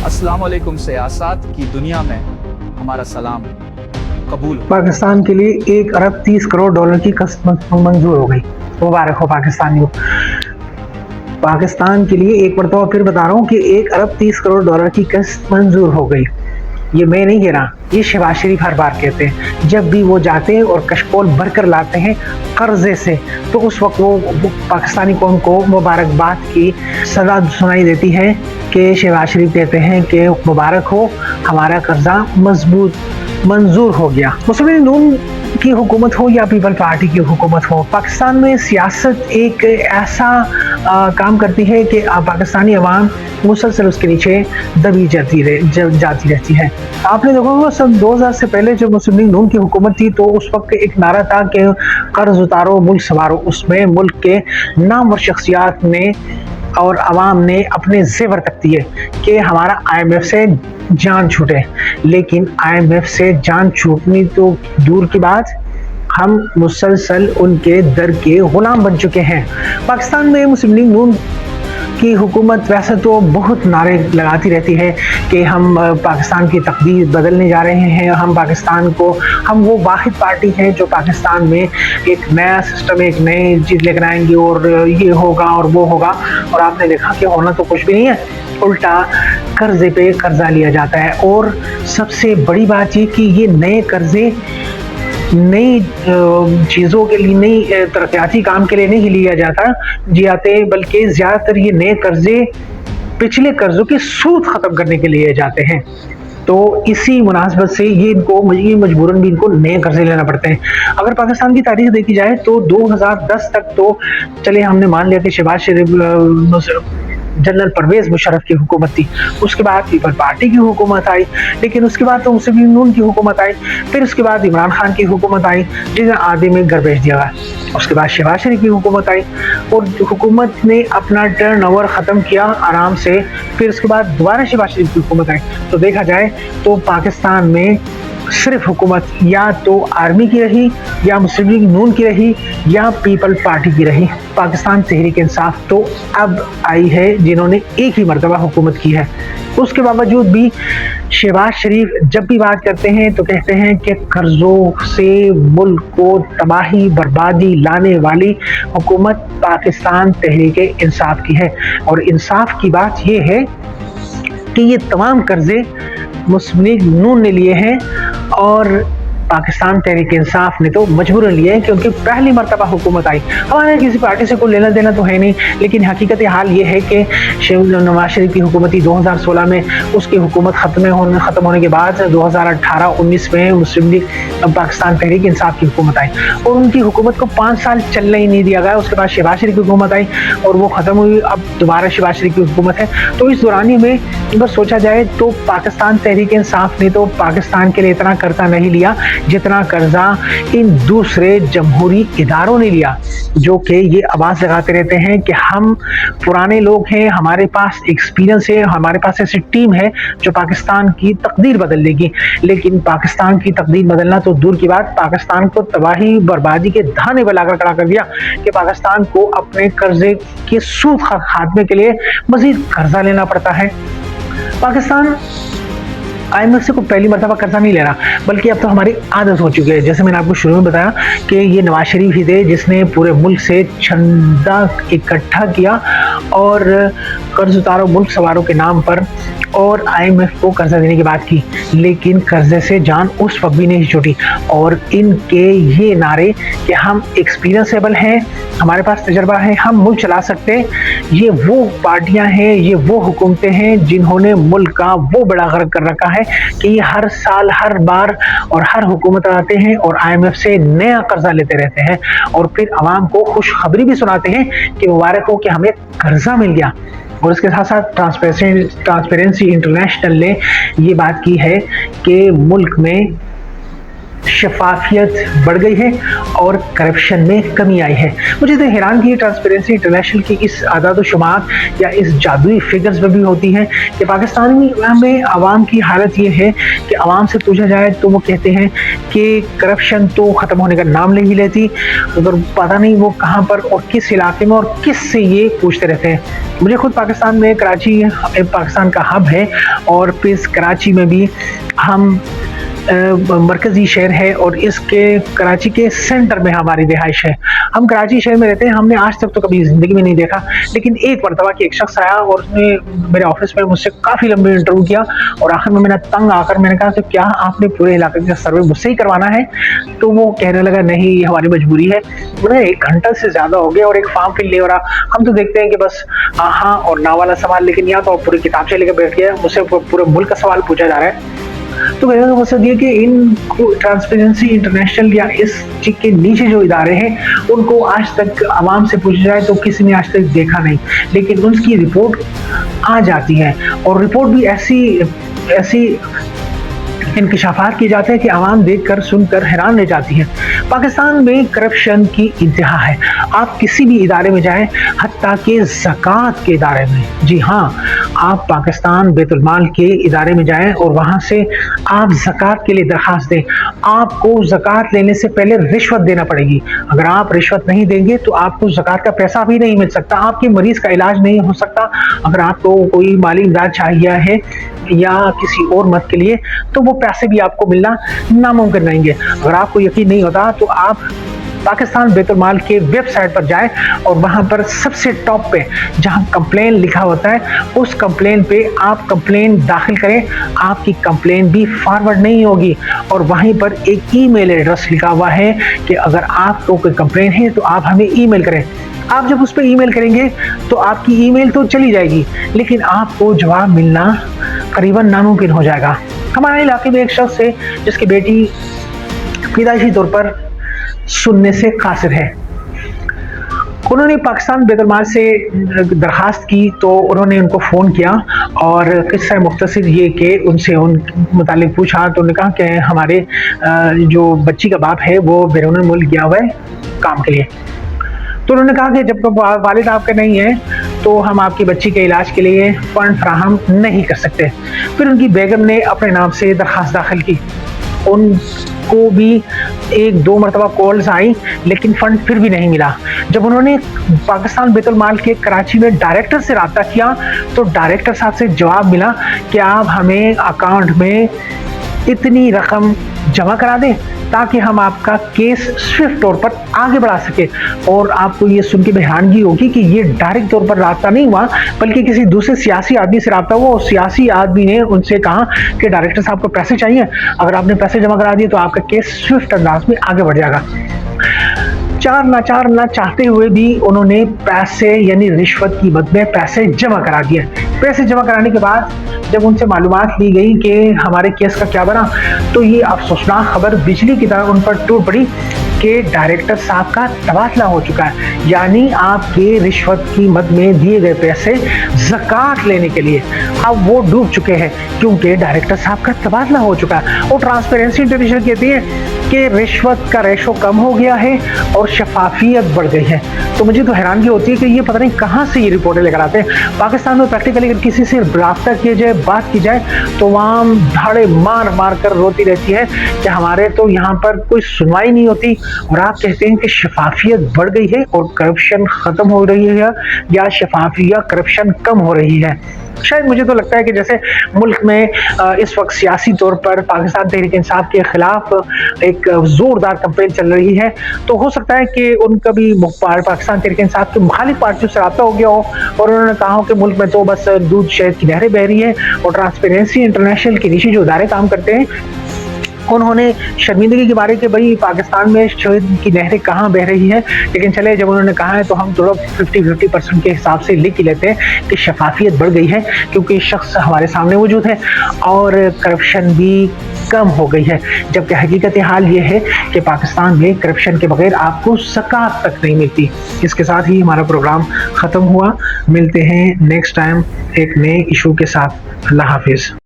अस्सलाम वालेकुम। सियासत की दुनिया में हमारा सलाम कबूल। पाकिस्तान के लिए 1 अरब 30 करोड़ डॉलर की कसम मंजूर हो गई। मुबारक हो पाकिस्तानियों। पाकिस्तान के लिए एक मरतबा फिर बता रहा हूँ कि 1 अरब 30 करोड़ डॉलर की कसम मंजूर हो गई। ये मैं नहीं कह रहा, ये शहबाज शरीफ हर बार कहते हैं। जब भी वो जाते हैं और कशकोल भर कर लाते हैं कर्जे से, तो उस वक्त वो पाकिस्तानी कौम को मुबारकबाद की सदा सुनाई देती है कि शहबाज शरीफ कहते हैं कि मुबारक हो, हमारा कर्जा मजबूत मंजूर हो गया। मुस्लिम लीग नून की हुकूमत हो या पीपल पार्टी की हुकूमत हो, पाकिस्तान में सियासत एक ऐसा काम करती है कि पाकिस्तानी अवाम मुसलसल उसके नीचे दबी जाती रहती है। आपने देखा होगा सन 2000 से पहले जब मुस्लिम लीग नून की हुकूमत थी तो उस वक्त एक नारा था कि कर्ज उतारो मुल्क संवारो। उसमें मुल्क के नामवर शख्सियात ने और आवाम ने अपने जेवर तक दिए कि हमारा IMF से जान छूटे, लेकिन IMF से जान छूटनी तो दूर की बात, हम मुसलसल उनके दर के गुलाम बन चुके हैं। पाकिस्तान में मुस्लिम लीग नून की हुकूमत वैसे तो बहुत नारे लगाती रहती है कि हम पाकिस्तान की तकदीर बदलने जा रहे हैं, हम वो वाहिद पार्टी हैं जो पाकिस्तान में एक नया सिस्टम, एक नई चीज़ लेकर आएंगे और ये होगा और वो होगा। और आपने देखा कि होना तो कुछ भी नहीं है, उल्टा कर्जे पे कर्जा लिया जाता है। और सबसे बड़ी बात ये कि ये नए कर्जे नई चीज़ों के लिए, नई तरक्याती काम के लिए नहीं लिया जाते, बल्कि ज़्यादातर ये नए कर्जे पिछले कर्जों के सूद ख़त्म करने के लिए जाते हैं। तो इसी मुनासबत से ये मजबूरन भी इनको नए कर्जे लेना पड़ते हैं। अगर पाकिस्तान की तारीख देखी जाए तो 2010 तक तो चले हमने मान लिया कि शहबाज शरीफ जनरल परवेज मुशर्रफ की हुकूमत थी, उसके बाद पीपल पार्टी की हुकूमत आई, लेकिन उसके बाद तो मुस्लिम लीग नून की हुकूमत आई, फिर उसके बाद इमरान खान की हुकूमत आई जिसे आधे में घर भेज दिया गया। उसके बाद शहबाज शरीफ की हुकूमत आई और हुकूमत ने अपना टर्नओवर ख़त्म किया आराम से, फिर उसके बाद दोबारा शहबाज शरीफ की हुकूमत आई। तो देखा जाए तो पाकिस्तान में सिर्फ हुकूमत या तो आर्मी की रही, या मुस्लिम लीग नून की रही, या पीपल पार्टी की रही। पाकिस्तान तहरीक इंसाफ तो अब आई है जिन्होंने एक ही मरतबा हुकूमत की है। उसके बावजूद भी शहबाज शरीफ जब भी बात करते हैं तो कहते हैं कि कर्जों से मुल्क को तबाही बर्बादी लाने वाली हुकूमत पाकिस्तान तहरीक इंसाफ की है। और इंसाफ की बात यह है कि ये तमाम कर्जे मुस्लिम लीग नून ने लिए हैं और पाकिस्तान तहरीक इंसाफ ने तो मजबूरन लिए हैं क्योंकि पहली मरतबा हुकूमत आई। हमारे किसी पार्टी से कोई लेना देना तो है नहीं, लेकिन हकीकत हाल ये है कि नवाज शरीफ की हुकूमत थी 2016 में, उसकी हुकूमत ख़त्म होने के बाद 2018-19 में मुस्लिम लीग पाकिस्तान तहरीक इंसाफ की हुकूमत आई और उनकी हुकूमत को 5 साल चलने ही नहीं दिया गया। उसके बाद शहबाज शरीफ की हुकूमत आई और वो ख़त्म हुई, अब दोबारा शहबाज शरीफ की हुकूमत है। तो इस दौरानी में अगर सोचा जाए तो पाकिस्तान तहरीक इंसाफ ने तो पाकिस्तान के लिए इतना कर्जा नहीं लिया जितना कर्जा इन दूसरे जमहूरी इदारों ने लिया, जो कि ये आवाज़ लगाते रहते हैं कि हम पुराने लोग हैं, हमारे पास एक्सपीरियंस है, हमारे पास ऐसी टीम है जो पाकिस्तान की तकदीर बदल देगी। लेकिन पाकिस्तान की तकदीर बदलना तो दूर की बात, पाकिस्तान को तबाही बर्बादी के धाने पर लाकर खड़ा कर दिया कि पाकिस्तान को अपने कर्जे के सूद खात्मे के लिए मजीद कर्जा लेना पड़ता है। पाकिस्तान IMF से कोई पहली मरतबा कर्जा नहीं ले रहा, बल्कि अब तो हमारी आदत हो चुकी है। जैसे मैंने आपको शुरू में बताया कि ये नवाज शरीफ ही थे जिसने पूरे मुल्क से चंदा इकट्ठा किया और कर्ज उतारो मुल्क सवारों के नाम पर और IMF को कर्जा देने की बात की, लेकिन कर्जे से जान उस वक्त भी नहीं छूटी। और इनके ये नारे कि हम एक्सपीरियंसेबल हैं, हमारे पास तजर्बा है, हम मुल्क चला सकते हैं, ये वो पार्टियां हैं, ये वो हुकूमतें हैं जिन्होंने मुल्क का वो बड़ा गर्क कर रखा है कि ये हर साल हर बार और हर हुकूमत आते हैं और IMF से नया कर्जा लेते रहते हैं और फिर आवाम को खुशखबरी भी सुनाते हैं कि मुबारक हो कि हमें कर्जा मिल गया। और इसके साथ साथ ट्रांसपेरेंसी इंटरनेशनल ने ये बात की है कि मुल्क में शफाफियत बढ़ गई है और करप्शन में कमी आई है। मुझे तो हैरान की ट्रांसपेरेंसी इंटरनेशनल की इस आदाद शुमार या इस जादुई फिगर्स में भी होती है कि पाकिस्तान में आवाम की हालत ये है कि आवाम से पूछा जाए तो वो कहते हैं कि करप्शन तो ख़त्म होने का नाम नहीं लेती, अगर पता नहीं वो कहाँ पर और किस इलाके में और किस से ये पूछते रहते हैं। मुझे खुद पाकिस्तान में कराची पाकिस्तान का हब है और फिर कराची में भी हम मरकज़ी शहर है और इसके कराची के सेंटर में हमारी रिहाइश है। हम कराची शहर में रहते हैं। हमने आज तक तो कभी ज़िंदगी में नहीं देखा, लेकिन एक मरतबा कि एक शख्स आया और उसने मेरे ऑफिस में मुझसे काफ़ी लंबी इंटरव्यू किया और आखिर में मैंने तंग आकर मैंने कहा कि क्या आपने पूरे इलाके का सर्वे मुझसे ही करवाना है? तो वो कहने लगा नहीं, ये हमारी मजबूरी है। मैंने 1 घंटा से ज़्यादा हो गया और एक फॉर्म फिल नहीं हो रहा। हम तो देखते हैं कि बस हाँ और ना वाला सवाल, लेकिन या तो पूरी किताब से लेकर बैठ गया, मुझसे पूरे मुल्क का सवाल पूछा जा रहा है। तो कहने का मकसद ये कि इन ट्रांसपेरेंसी इंटरनेशनल या इस चीज के नीचे जो इदारे हैं उनको आज तक आवाम से पूछा जाए तो किसी ने आज तक देखा नहीं, लेकिन उनकी रिपोर्ट आ जाती है और रिपोर्ट भी ऐसी इंकशाफात किए जाते हैं कि आवाम देखकर सुनकर हैरान रह जाती है। पाकिस्तान में करप्शन की इंतहा है। आप किसी भी इदारे में जाएं, हत्ता कि ज़कात के इदारे में, जी हाँ, आप पाकिस्तान बैतुल माल के इदारे में जाएं और वहाँ से आप ज़कात के लिए दरख्वास्त दें। आपको ज़कात लेने से पहले रिश्वत देना पड़ेगी। अगर आप रिश्वत नहीं देंगे तो आपको ज़कात का पैसा भी नहीं मिल सकता, आपके मरीज़ का इलाज नहीं हो सकता। अगर आपको कोई माली इमदाद चाहिए है या किसी और मत के लिए तो वो पैसे भी आपको मिलना नामुमकिन रहेंगे। अगर आपको यकीन नहीं होता तो आप पाकिस्तान बैतुल माल के वेबसाइट पर जाएं और वहां पर सबसे टॉप पे जहां कंप्लेन लिखा होता है उस कंप्लेन पे आप कंप्लेन दाखिल करें। आपकी कंप्लेन भी फॉरवर्ड नहीं होगी और वहीं पर एक ईमेल एड्रेस लिखा हुआ है कि अगर आपको कोई कंप्लेन है तो आप हमें ईमेल करें। आप जब उस पर ईमेल करेंगे तो आपकी ईमेल तो चली जाएगी, लेकिन आपको जवाब मिलना करीबन नामुमकिन हो जाएगा। हमारे इलाके में एक शख्स है जिसकी बेटी पैदाइशी तौर पर सुनने से कासिर है। उन्होंने पाकिस्तान बैतुल माल से दरख्वास्त की तो उन्होंने उनको फ़ोन किया और किस्सा मुख्तसर ये कि उनसे उन मुतालिक पूछा तो उन्होंने कहा कि हमारे जो बच्ची का बाप है वो बैरून मुल्क गया हुआ है काम के लिए। तो उन्होंने कहा कि जब वालिद आपके नहीं है तो हम आपकी बच्ची के इलाज के लिए फ़ंड फराहम नहीं कर सकते। फिर उनकी बेगम ने अपने नाम से दरख्वास्त दाखिल की। उनको भी 1-2 मरतबा कॉल्स आई लेकिन फ़ंड फिर भी नहीं मिला। जब उन्होंने पाकिस्तान बैतुल माल के कराची में डायरेक्टर से रब्ता किया तो डायरेक्टर साहब से जवाब मिला कि आप हमें अकाउंट में इतनी रकम जमा करा दें ताकि हम आपका केस स्विफ्ट तौर पर आगे बढ़ा सके। और आपको ये सुन के हैरानगी होगी कि ये डायरेक्ट तौर पर रब्ता नहीं हुआ बल्कि किसी दूसरे सियासी आदमी से रब्ता हुआ और सियासी आदमी ने उनसे कहा कि डायरेक्टर साहब को पैसे चाहिए, अगर आपने पैसे जमा करा दिए तो आपका केस स्विफ्ट अंदाज में आगे बढ़ जाएगा। चार ना चाहते हुए भी उन्होंने पैसे यानी रिश्वत की मद में पैसे जमा करा दिए। पैसे जमा कराने के बाद जब उनसे मालूमात ली गई कि हमारे केस का क्या बना तो ये अफसोसनाक खबर बिजली की तरह उन पर टूट पड़ी कि डायरेक्टर साहब का तबादला हो चुका है। यानी आपके रिश्वत की मद में दिए गए पैसे ज़कात लेने के लिए अब वो डूब चुके हैं क्योंकि डायरेक्टर साहब का तबादला हो चुका है। और ट्रांसपेरेंसी इंटरनेशनल कहती है कि रिश्वत का रेशो कम हो गया है और शफाफियत बढ़ गई है। तो मुझे तो हैरानगी होती है कि ये पता नहीं कहाँ से ये रिपोर्टें लेकर आते हैं। पाकिस्तान में प्रैक्टिकली अगर किसी से रब्ता किया जाए, बात की जाए तो वहाँ धाड़े मार मार कर रोती रहती है कि हमारे तो यहाँ पर कोई सुनवाई नहीं होती। और आप कहते हैं कि शफाफियत बढ़ गई है और करप्शन ख़त्म हो रही है या शफाफियत करप्शन कम हो रही है। शायद मुझे तो लगता है कि जैसे मुल्क में इस वक्त सियासी तौर पर पाकिस्तान तहरीक इंसाफ के खिलाफ एक ज़ोरदार कैंपेन चल रही है तो हो सकता है कि उनका भी पाकिस्तान तहरीक इंसाफ की मुखालिफ पार्टियों से रब्ता हो गया हो और उन्होंने कहा हो कि मुल्क में तो बस दूध शहद की नहरें बह रही है। और ट्रांसपेरेंसी इंटरनेशनल के नीचे जो इदारे काम करते हैं उन्होंने शर्मिंदगी के बारे के भाई पाकिस्तान में शहद की नहरें कहाँ बह रही है, लेकिन चले जब उन्होंने कहा है तो हम थोड़ा 50% के हिसाब से लिख ही लेते हैं कि शफाफियत बढ़ गई है क्योंकि शख्स हमारे सामने मौजूद है और करप्शन भी कम हो गई है। जबकि हकीकत हाल ये है कि पाकिस्तान में करप्शन के बगैर आपको ज़कात तक नहीं मिलती। इसके साथ ही हमारा प्रोग्राम ख़त्म हुआ। मिलते हैं नेक्स्ट टाइम एक नए इशू के साथ। अल्लाह हाफिज़।